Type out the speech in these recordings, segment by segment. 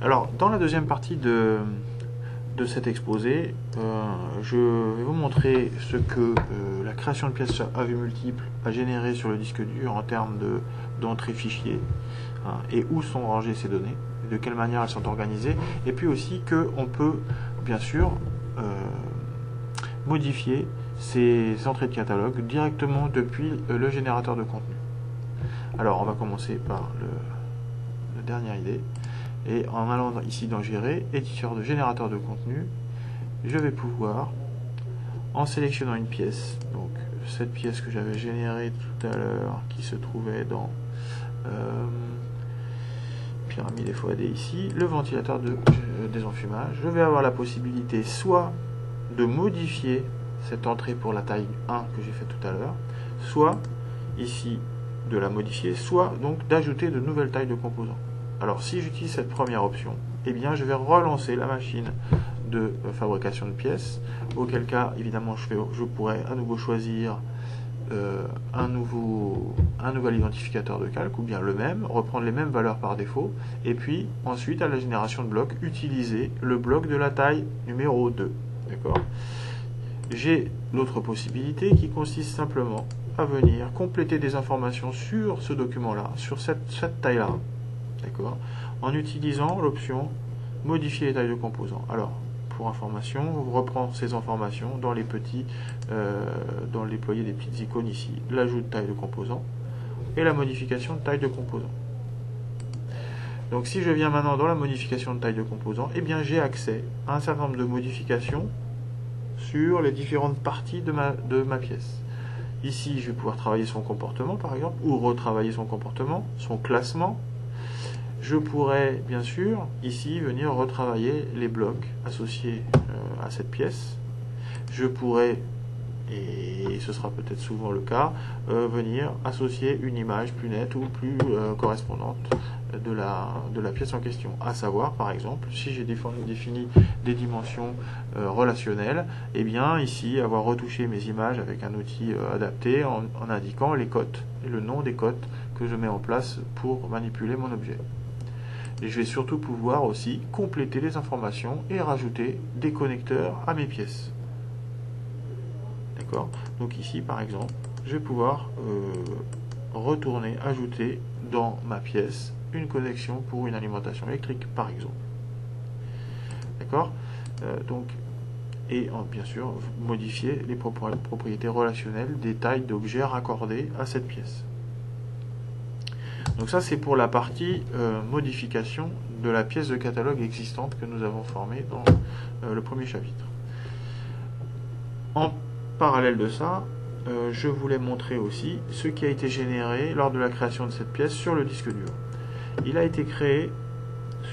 Alors, dans la deuxième partie de cet exposé, je vais vous montrer ce que la création de pièces à vue multiple a généré sur le disque dur en termes d'entrée fichier, hein, et où sont rangées ces données, de quelle manière elles sont organisées, et puis aussi qu'on peut, bien sûr, modifier ces entrées de catalogue directement depuis le générateur de contenu. Alors, on va commencer par la dernière idée. Et en allant ici dans Gérer, éditeur de générateur de contenu, je vais pouvoir, en sélectionnant une pièce, donc cette pièce que j'avais générée tout à l'heure, qui se trouvait dans pyramide FOAD ici, le ventilateur de désenfumage, je vais avoir la possibilité soit de modifier cette entrée pour la taille 1 que j'ai fait tout à l'heure, soit ici de la modifier, soit donc d'ajouter de nouvelles tailles de composants. Alors si j'utilise cette première option, eh bien je vais relancer la machine de fabrication de pièces, auquel cas évidemment je pourrais à nouveau choisir un nouvel identificateur de calque, ou bien le même, reprendre les mêmes valeurs par défaut, et puis ensuite à la génération de blocs, utiliser le bloc de la taille numéro 2. D'accord ? J'ai l'autre possibilité qui consiste simplement à venir compléter des informations sur ce document-là, sur cette taille-là, d'accord, en utilisant l'option modifier les tailles de composants. Alors, pour information, on reprend ces informations dans les petits, dans le déployer des petites icônes ici, l'ajout de taille de composants et la modification de taille de composants. Donc, si je viens maintenant dans la modification de taille de composants, eh bien, j'ai accès à un certain nombre de modifications sur les différentes parties de ma pièce. Ici, je vais pouvoir travailler son comportement, par exemple, ou retravailler son comportement, son classement. Je pourrais, bien sûr, ici, venir retravailler les blocs associés à cette pièce. Je pourrais, et ce sera peut-être souvent le cas, venir associer une image plus nette ou plus correspondante de la pièce en question. À savoir, par exemple, si j'ai défini des dimensions relationnelles, et bien ici, avoir retouché mes images avec un outil adapté en indiquant les cotes et le nom des cotes que je mets en place pour manipuler mon objet. Et je vais surtout pouvoir aussi compléter les informations et rajouter des connecteurs à mes pièces. D'accord ? Donc ici, par exemple, je vais pouvoir retourner, ajouter dans ma pièce une connexion pour une alimentation électrique, par exemple. D'accord ? Donc, et bien sûr, modifier les propriétés relationnelles des tailles d'objets raccordés à cette pièce. Donc ça, c'est pour la partie modification de la pièce de catalogue existante que nous avons formée dans le premier chapitre. En parallèle de ça, je voulais montrer aussi ce qui a été généré lors de la création de cette pièce sur le disque dur. Il a été créé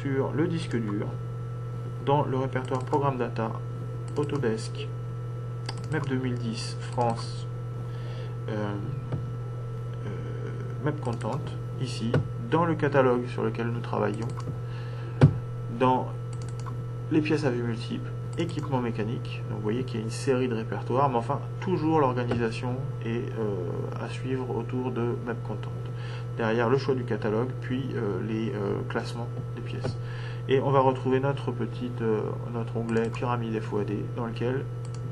sur le disque dur dans le répertoire Programme Data, Autodesk, MEP 2010, France, MEP Content, ici, dans le catalogue sur lequel nous travaillons, dans les pièces à vue multiple, équipement mécanique. Donc vous voyez qu'il y a une série de répertoires, mais enfin, toujours l'organisation est à suivre autour de MEP Content. Derrière le choix du catalogue, puis les classements des pièces. Et on va retrouver notre onglet pyramide FOAD, dans lequel,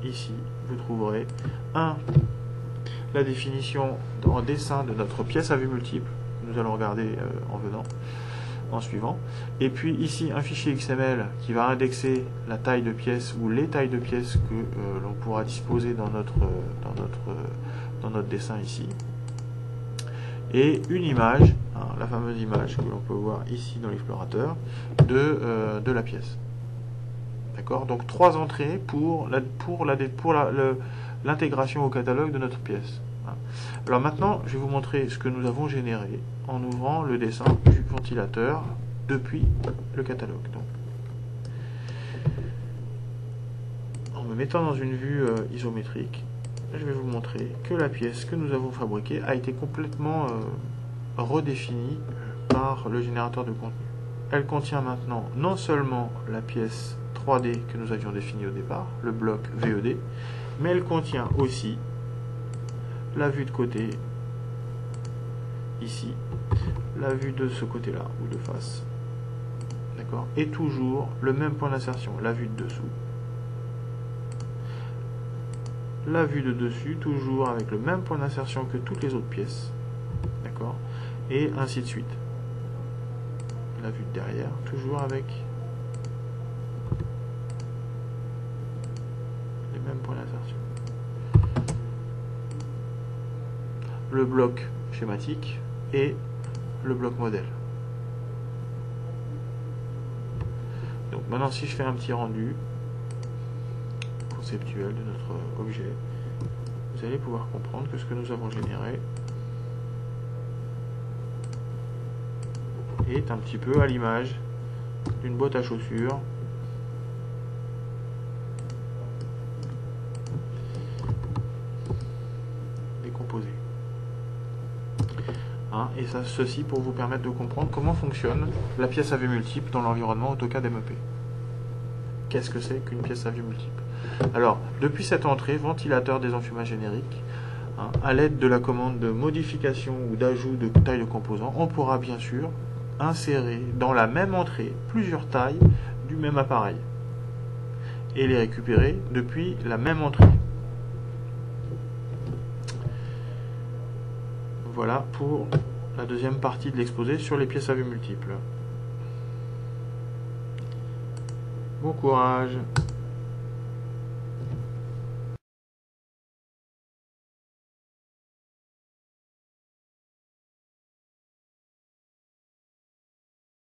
ici, vous trouverez la définition en dessin de notre pièce à vue multiple. Nous allons regarder en suivant. Et puis ici, un fichier XML qui va indexer la taille de pièce ou les tailles de pièces que l'on pourra disposer dans notre dessin ici. Et une image, la fameuse image que l'on peut voir ici dans l'explorateur, de la pièce. D'accord ? Donc 3 entrées pour l'intégration au catalogue de notre pièce. Alors maintenant, je vais vous montrer ce que nous avons généré en ouvrant le dessin du ventilateur depuis le catalogue. Donc, en me mettant dans une vue isométrique, je vais vous montrer que la pièce que nous avons fabriquée a été complètement redéfinie par le générateur de contenu. Elle contient maintenant non seulement la pièce 3D que nous avions définie au départ, le bloc VED, mais elle contient aussi la vue de côté, ici, la vue de ce côté-là, ou de face. d'accord, et toujours le même point d'insertion, la vue de dessous, la vue de dessus, toujours avec le même point d'insertion que toutes les autres pièces, d'accord, et ainsi de suite. La vue de derrière, toujours avec les mêmes points d'insertion. Le bloc schématique et le bloc modèle. Donc maintenant, si je fais un petit rendu conceptuel de notre objet, vous allez pouvoir comprendre que ce que nous avons généré est un petit peu à l'image d'une boîte à chaussures décomposée. Hein, et ça, ceci pour vous permettre de comprendre comment fonctionne la pièce à vue multiple dans l'environnement AutoCAD MEP. Qu'est-ce que c'est qu'une pièce à vue multiple? Alors, depuis cette entrée, ventilateur désenfumage générique, hein, à l'aide de la commande de modification ou d'ajout de taille de composants, on pourra bien sûr insérer dans la même entrée plusieurs tailles du même appareil et les récupérer depuis la même entrée. Voilà pour la deuxième partie de l'exposé sur les pièces à vue multiples. Bon courage!